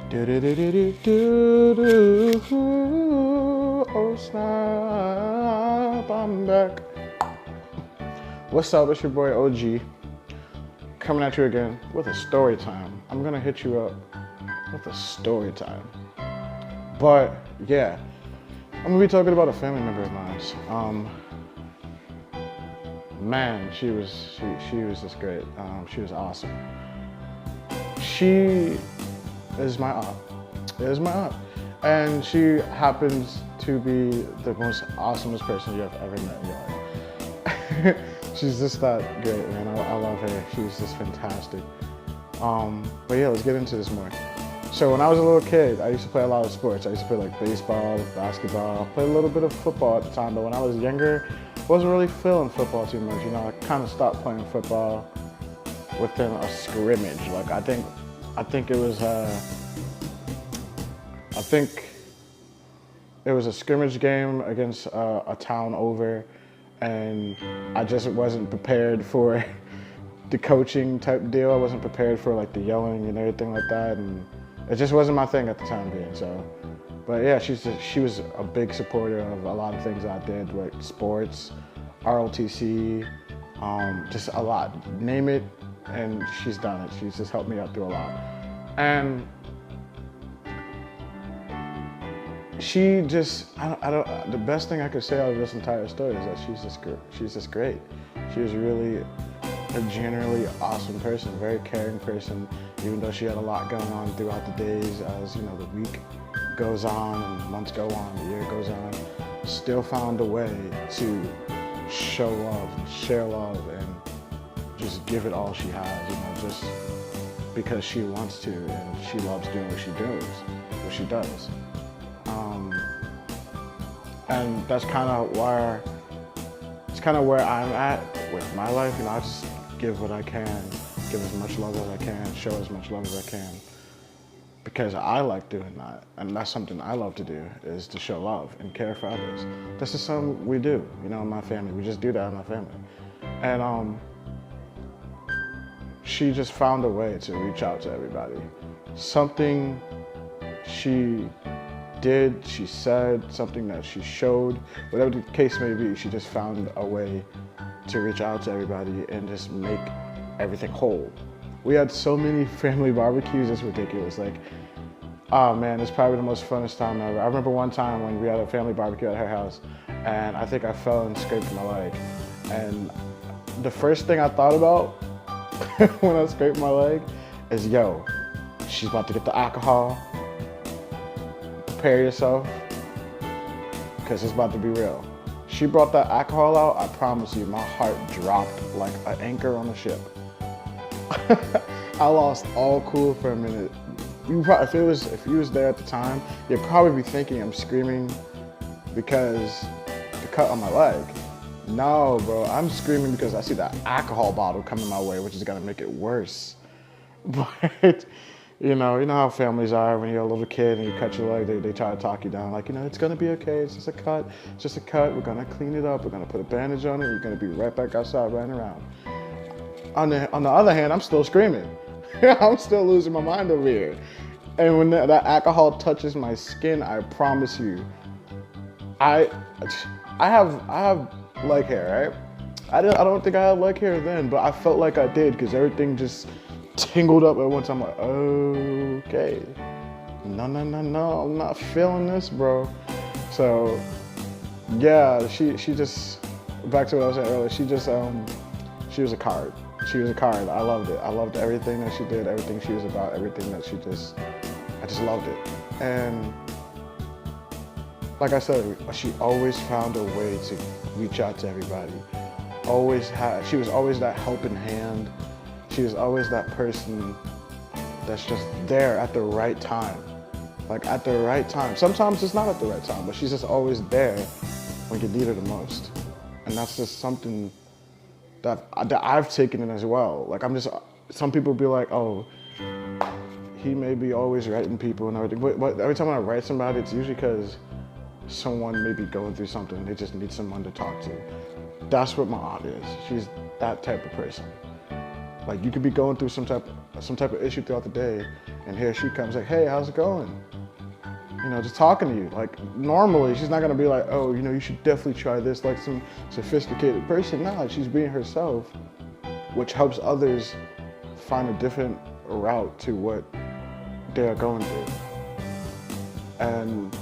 Do do do do do do do. Oh snap! I'm back. What's up? It's your boy OG coming at you again with a story time. I'm gonna hit you up with a story time. But yeah, I'm gonna be talking about a family member of mine. Man, she was just great. She was awesome. She is my aunt. And she happens to be the most awesomest person you have ever met in your life. She's just that great, man. I love her. She's just fantastic. But yeah, let's get into this more. So when I was a little kid, I used to play a lot of sports. I used to play like baseball, basketball, play a little bit of football at the time. But when I was younger, I wasn't really feeling football too much. You know, I kind of stopped playing football within a scrimmage. Like I think it was a scrimmage game against a town over, and I just wasn't prepared for the coaching type deal. I wasn't prepared for like the yelling and everything like that, and it just wasn't my thing at the time being. So, but yeah, she was a big supporter of a lot of things I did, like sports, ROTC, just a lot. Name it, and she's done it. She's just helped me out through a lot, and she just, the best thing I could say out of this entire story is that she's just great. She was really a generally awesome person, very caring person, even though she had a lot going on throughout the days as, you know, the week goes on and months go on, the year goes on, still found a way to show love and share love and just give it all she has, you know, just because she wants to and she loves doing what she does. And that's kind of where I'm at with my life. You know, I just give what I can, give as much love as I can, show as much love as I can, because I like doing that, and that's something I love to do, is to show love and care for others. This is something we do, you know, in my family. We just do that in my family. And she just found a way to reach out to everybody. Something she did, she said, something that she showed, whatever the case may be, she just found a way to reach out to everybody and just make everything whole. We had so many family barbecues, it's ridiculous. Like, oh man, it's probably the most funnest time ever. I remember one time when we had a family barbecue at her house, and I think I fell and scraped my leg. And the first thing I thought about when I scraped my leg is, yo, she's about to get the alcohol. Prepare yourself, because it's about to be real. She brought that alcohol out, I promise you, my heart dropped like an anchor on a ship. I lost all cool for a minute. If you was there at the time, you'd probably be thinking I'm screaming because the cut on my leg. No, bro, I'm screaming because I see that alcohol bottle coming my way, which is gonna make it worse. But you know how families are when you're a little kid and you cut your leg, they try to talk you down. Like, you know, it's gonna be okay, it's just a cut, we're gonna clean it up, we're gonna put a bandage on it, you're gonna be right back outside running around. On the other hand, I'm still screaming. I'm still losing my mind over here. And when that alcohol touches my skin, I promise you, I have leg hair, right? I don't think I had leg hair then, but I felt like I did, because everything just tingled up at one time. Like, okay, no, I'm not feeling this, bro. So yeah, she just, back to what I was saying earlier, she was a card. She was a card. I loved it. I loved everything that she did, everything she was about, everything that I just loved it. And like I said, she always found a way to reach out to everybody. She was always that helping hand. She was always that person that's just there at the right time. Like, at the right time. Sometimes it's not at the right time, but she's just always there when you need her the most. And that's just something that I've taken in as well. Like, some people be like, oh, he may be always writing people and everything. But every time I write somebody, it's usually because someone may be going through something. They just need someone to talk to. That's what my aunt is. She's that type of person. Like, you could be going through some type of issue throughout the day, And here she comes like, hey, how's it going? You know, just talking to you. Like normally she's not gonna be like, oh, you know, you should definitely try this like some sophisticated person. No, she's being herself, which helps others find a different route to what they're going through. And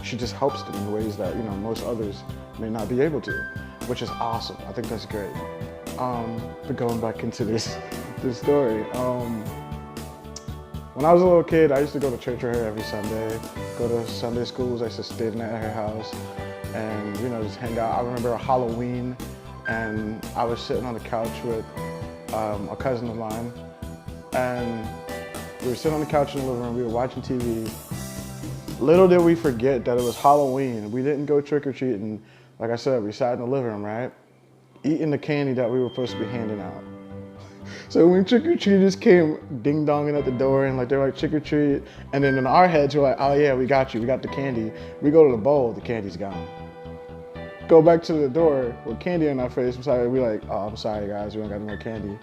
she just helps them in ways that, you know, most others may not be able to, which is awesome. I think that's great. But going back into this story, when I was a little kid, I used to go to church with her every Sunday, go to Sunday schools. I used to stay the night at her house and, you know, just hang out. I remember a Halloween, and I was sitting on the couch with a cousin of mine, and we were sitting on the couch in the living room, we were watching TV. Little did we forget that it was Halloween. We didn't go trick-or-treating. Like I said, we sat in the living room, right? Eating the candy that we were supposed to be handing out. So when trick-or-treaters came ding-donging at the door and like they're like trick-or-treat, and then in our heads we're like, oh yeah, we got you, we got the candy. We go to the bowl, the candy's gone. Go back to the door with candy in our face. We're like, oh, I'm sorry guys, we don't got any more candy.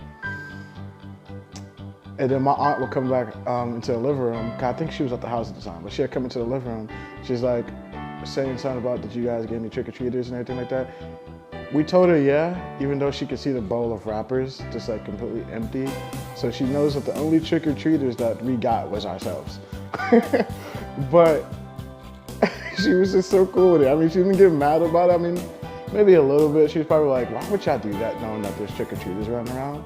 And then my aunt would come back into the living room. I think she was at the house at the time, but she had come into the living room. She's like saying something about, did you guys get any trick-or-treaters and everything like that? We told her yeah, even though she could see the bowl of wrappers just like completely empty. So she knows that the only trick-or-treaters that we got was ourselves. But she was just so cool with it. I mean, she didn't get mad about it. I mean, maybe a little bit. She was probably like, why would y'all do that knowing that there's trick-or-treaters running around?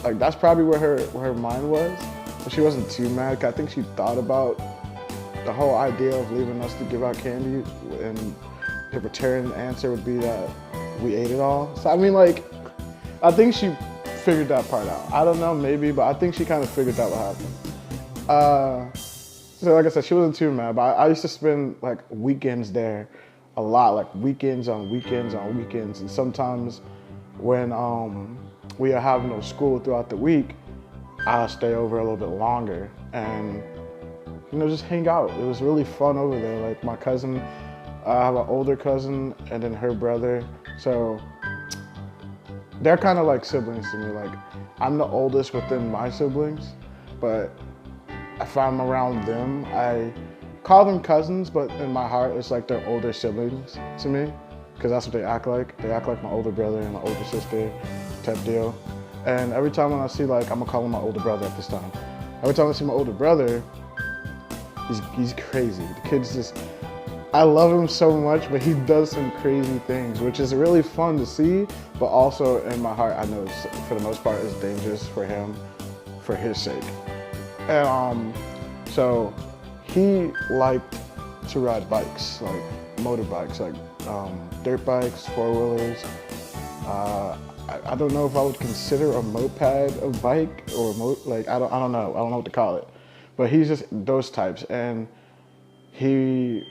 Like, that's probably where her mind was. But she wasn't too mad. I think she thought about the whole idea of leaving us to give out candy, and the return answer would be that we ate it all. So I mean, like, I think she figured that part out. I don't know, maybe, but I think she kind of figured out what happened. So like I said, she wasn't too mad, but I used to spend like weekends there a lot, like weekends on weekends on weekends. And sometimes when we are having no school throughout the week, I'll stay over a little bit longer and, you know, just hang out. It was really fun over there. Like my cousin, I have an older cousin and then her brother. So they're kind of like siblings to me. Like I'm the oldest within my siblings, but if I'm around them, I call them cousins, but in my heart, it's like they're older siblings to me, because that's what they act like. They act like my older brother and my older sister type deal. And every time when I see, like, I'm gonna call him my older brother at this time. Every time I see my older brother, he's crazy. The kid's just, I love him so much, but he does some crazy things, which is really fun to see, but also in my heart, I know for the most part it's dangerous for him, for his sake. And so he liked to ride bikes, like motorbikes, like dirt bikes, four-wheelers. I don't know if I would consider a moped a bike or like I don't know what to call it, but he's just those types. And he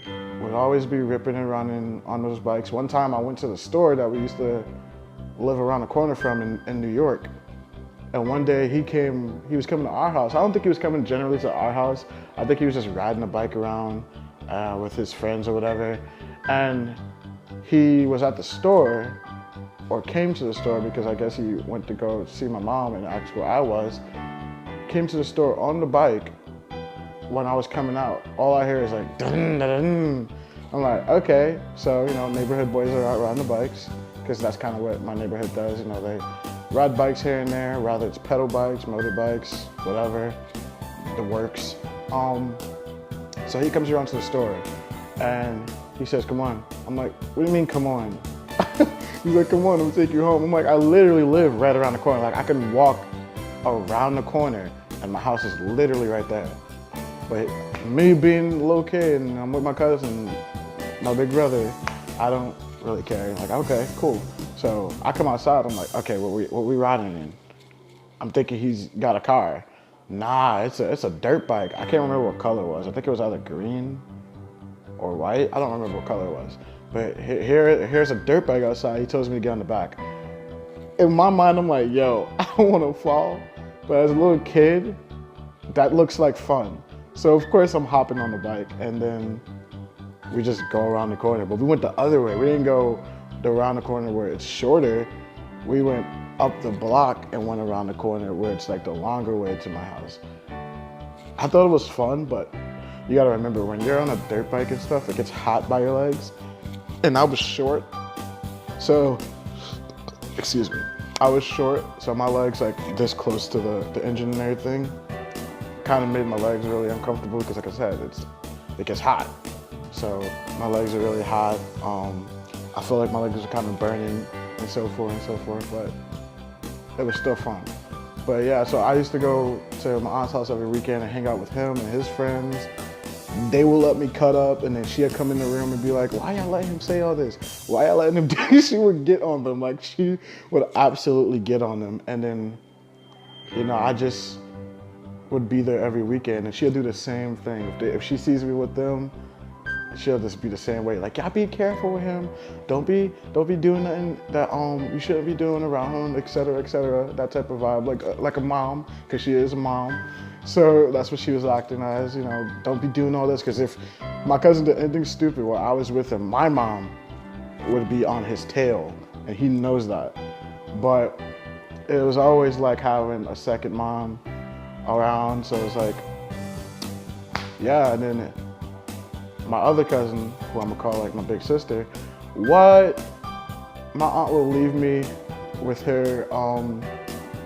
would always be ripping and running on those bikes. One time I went to the store that we used to live around the corner from in New York. And one day he was coming to our house. I don't think he was coming generally to our house. I think he was just riding a bike around with his friends or whatever. And he was at the store, or came to the store because I guess he went to go see my mom and asked where I was. Came to the store on the bike when I was coming out. All I hear is like, dun, dun, dun. I'm like, okay. So, you know, neighborhood boys are out riding the bikes, because that's kind of what my neighborhood does. You know, they ride bikes here and there, whether it's pedal bikes, motorbikes, whatever, the works. So he comes around to the store and he says, come on. I'm like, what do you mean, come on? He's like, come on, I'm gonna take you home. I'm like, I literally live right around the corner. Like I can walk around the corner and my house is literally right there. But me being a little kid and I'm with my cousin, my big brother, I don't really care. Like, okay, cool. So I come outside, I'm like, okay, what we riding in? I'm thinking he's got a car. Nah, it's a dirt bike. I can't remember what color it was. I think it was either green or white. I don't remember what color it was. But here's a dirt bike outside. He tells me to get on the back. In my mind, I'm like, yo, I don't want to fall. But as a little kid, that looks like fun. So of course I'm hopping on the bike and then we just go around the corner. But we went the other way. We didn't go around the corner where it's shorter. We went up the block and went around the corner where it's like the longer way to my house. I thought it was fun, but you gotta remember when you're on a dirt bike and stuff, it gets hot by your legs. And I was short, so, excuse me. I was short, so my legs like this close to the engine and everything kind of made my legs really uncomfortable because like I said, it gets hot. So my legs are really hot. I feel like my legs are kind of burning and so forth, but it was still fun. But yeah, so I used to go to my aunt's house every weekend and hang out with him and his friends. They will let me cut up, and then she'd come in the room and be like, why y'all letting him say all this? Why y'all letting him do this? She would get on them. Like, she would absolutely get on them. And then, you know, I just would be there every weekend, and she'll do the same thing. If she sees me with them, she'll just be the same way. Like, y'all be careful with him. Don't be doing nothing that you shouldn't be doing around him, etc., etc. That type of vibe, like a mom, because she is a mom. So that's what she was acting as, you know, don't be doing all this, because if my cousin did anything stupid while I was with him, my mom would be on his tail, and he knows that. But it was always like having a second mom around, so it's like, yeah. And then my other cousin, who I'm gonna call like my big sister, my aunt will leave me with her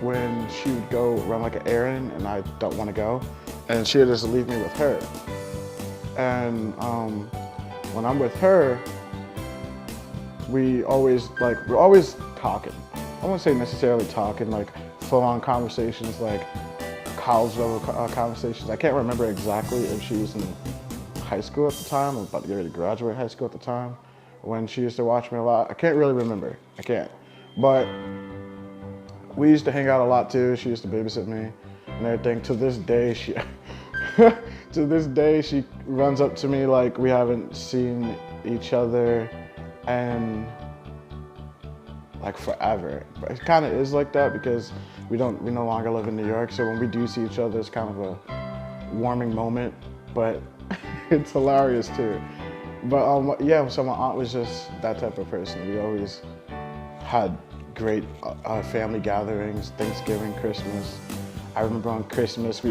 when she would go run like an errand and I don't want to go, and she would just leave me with her. And when I'm with her, we're always talking. I won't say necessarily talking, like full-on conversations, like college level conversations. I can't remember exactly if she was in high school at the time, or about to get ready to graduate high school at the time, when she used to watch me a lot. I can't really remember. I can't. But we used to hang out a lot too. She used to babysit me and everything. To this day, she runs up to me like we haven't seen each other and like forever. But it kind of is like that because we no longer live in New York. So when we do see each other, it's kind of a warming moment, but it's hilarious too. But yeah, so my aunt was just that type of person. We always had great family gatherings, Thanksgiving, Christmas. I remember on Christmas,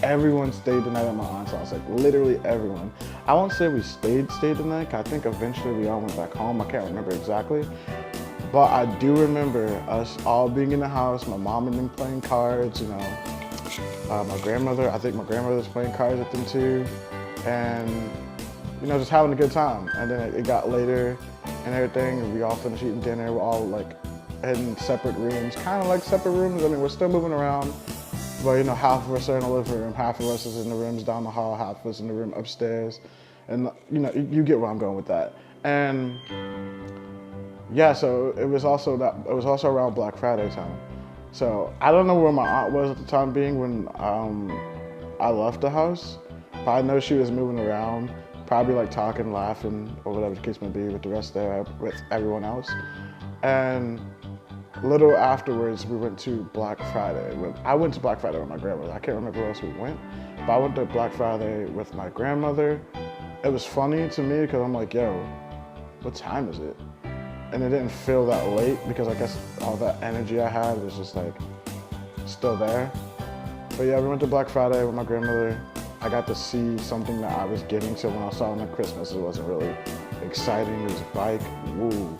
everyone stayed the night at my aunt's house, like literally everyone. I won't say we stayed the night, I think eventually we all went back home. I can't remember exactly. But I do remember us all being in the house, my mom and them playing cards, you know. My grandmother was playing cards with them too. And, you know, just having a good time. And then it got later and everything, and we all finished eating dinner. We're all like in separate rooms, kind of like separate rooms. I mean, we're still moving around, but you know, half of us are in the living room, half of us is in the rooms down the hall, half of us in the room upstairs. And you know, you get where I'm going with that. And yeah, so it was also around Black Friday time. So I don't know where my aunt was at the time being when I left the house, but I know she was moving around, probably like talking, laughing, or whatever the case may be with the rest there, with everyone else. And a little afterwards, we went to Black Friday. I went to Black Friday with my grandmother. I can't remember where else we went, but I went to Black Friday with my grandmother. It was funny to me because I'm like, yo, what time is it? And it didn't feel that late because I guess all that energy I had was just like still there. But yeah, we went to Black Friday with my grandmother. I got to see something that I was getting to when I saw it on Christmas. It wasn't really exciting. It was a bike. Woo.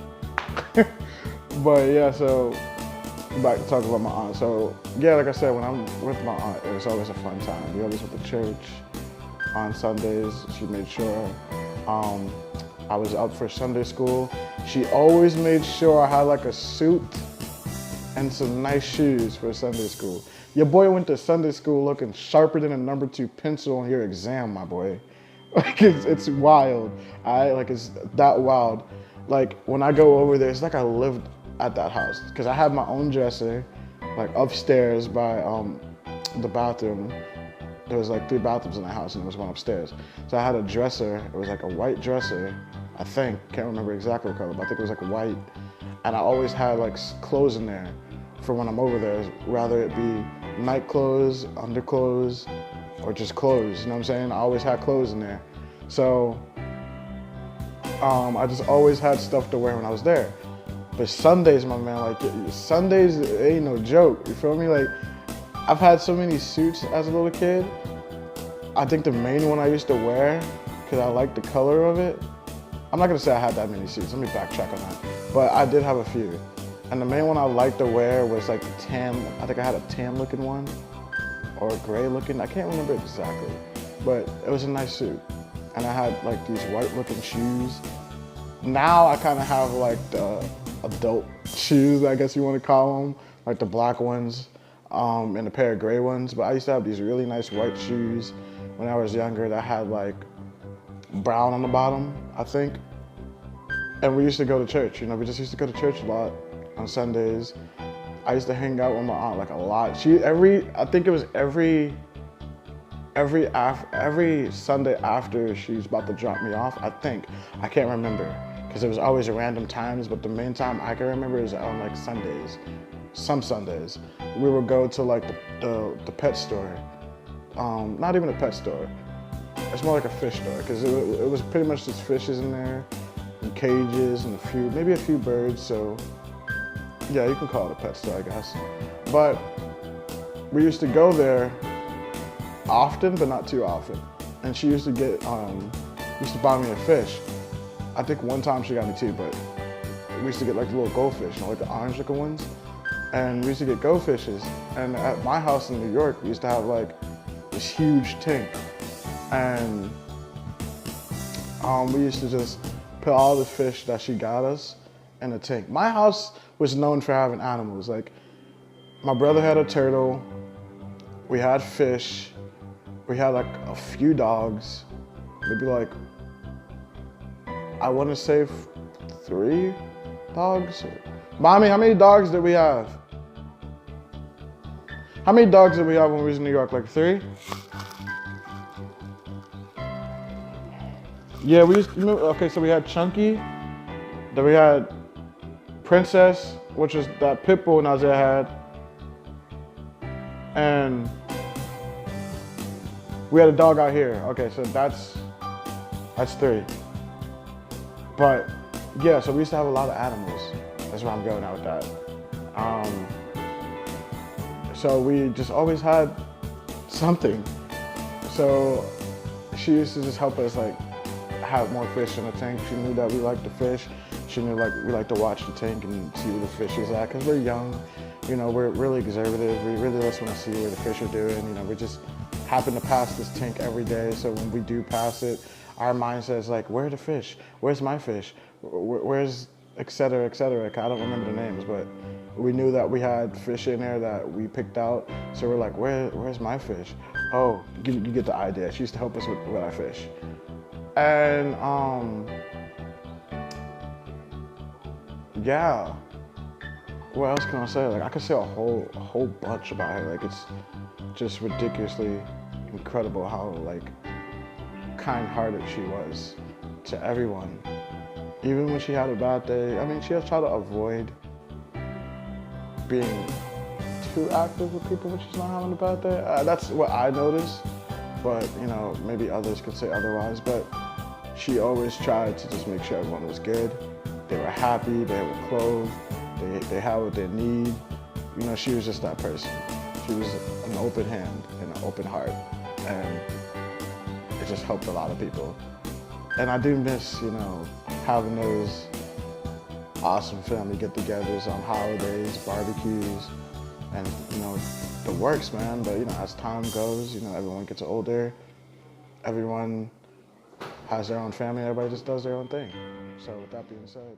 But yeah, so back to talk about my aunt. So yeah, like I said, when I'm with my aunt, it was always a fun time. We always went to church on Sundays. She made sure I was up for Sunday school. She always made sure I had like a suit and some nice shoes for Sunday school. Your boy went to Sunday school looking sharper than a number 2 pencil on your exam, my boy. Like it's wild. It's that wild. Like when I go over there, it's like I lived at that house because I had my own dresser, like upstairs by the bathroom. There was like 3 bathrooms in the house and there was one upstairs. So I had a dresser. It was like a white dresser, I think. Can't remember exactly what color, but I think it was like white. And I always had like clothes in there for when I'm over there, rather it be night clothes, underclothes, or just clothes. You know what I'm saying? I always had clothes in there. So I just always had stuff to wear when I was there. But Sundays, my man, like Sundays ain't no joke. You feel me? Like I've had so many suits as a little kid, I think the main one I used to wear, because I liked the color of it, I'm not gonna say I had that many suits, let me backtrack on that. But I did have a few. And the main one I liked to wear was like the tan, I think I had a tan looking one, or a gray looking, I can't remember exactly. But it was a nice suit. And I had like these white looking shoes. Now I kind of have like the adult shoes, I guess you want to call them, like the black ones and a pair of gray ones. But I used to have these really nice white shoes when I was younger that had like brown on the bottom, I think. And we used to go to church, you know, we just used to go to church a lot on Sundays. I used to hang out with my aunt like a lot. I think it was every Sunday after she's about to drop me off, I think. I can't remember, because it was always at random times, but the main time I can remember is on like Sundays. Some Sundays. We would go to like the pet store. Not even a pet store. It's more like a fish store, because it was pretty much just fishes in there, and cages, and maybe a few birds, so yeah, you can call it a pet store, I guess. But we used to go there often, but not too often. And she used to used to buy me a fish. I think one time she got me two, but we used to get like the little goldfish, you know, like the orange looking ones. And we used to get goldfishes. And at my house in New York, we used to have like this huge tank. And we used to just put all the fish that she got us in a tank. My house was known for having animals. Like, my brother had a turtle, we had fish, we had like a few dogs, maybe like, I want to say 3 dogs. Mommy, how many dogs did we have? How many dogs did we have when we was in New York? Like 3? Yeah, okay, so we had Chunky, then we had Princess, which is that pit bull Nazir had, and we had a dog out here. Okay, so that's 3. But yeah, so we used to have a lot of animals. That's where I'm going out with that. So we just always had something. So she used to just help us like have more fish in the tank. She knew that we liked to fish. She knew like we like to watch the tank and see where the fish is at, because we're young, you know, we're really observative. We really just want to see where the fish are doing. You know, we just happen to pass this tank every day. So when we do pass it, our mindset is like, where are the fish? Where's my fish? Where's et cetera, et cetera. I don't remember the names, but we knew that we had fish in there that we picked out. So we're like, where's my fish? Oh, you get the idea. She used to help us with our fish. And yeah, what else can I say? Like, I could say a whole bunch about her. Like, it's just ridiculously incredible how like kind-hearted she was to everyone. Even when she had a bad day, I mean, she has tried to avoid being too active with people when she's not having a bad day. That's what I noticed, but you know, maybe others could say otherwise. But she always tried to just make sure everyone was good. They were happy, they were clothed, they had what they need. You know, she was just that person. She was an open hand and an open heart, and it just helped a lot of people. And I do miss, you know, having those awesome family get-togethers on holidays, barbecues, and you know, the works, man. But you know, as time goes, you know, everyone gets older, everyone has their own family, everybody just does their own thing. So with that being said,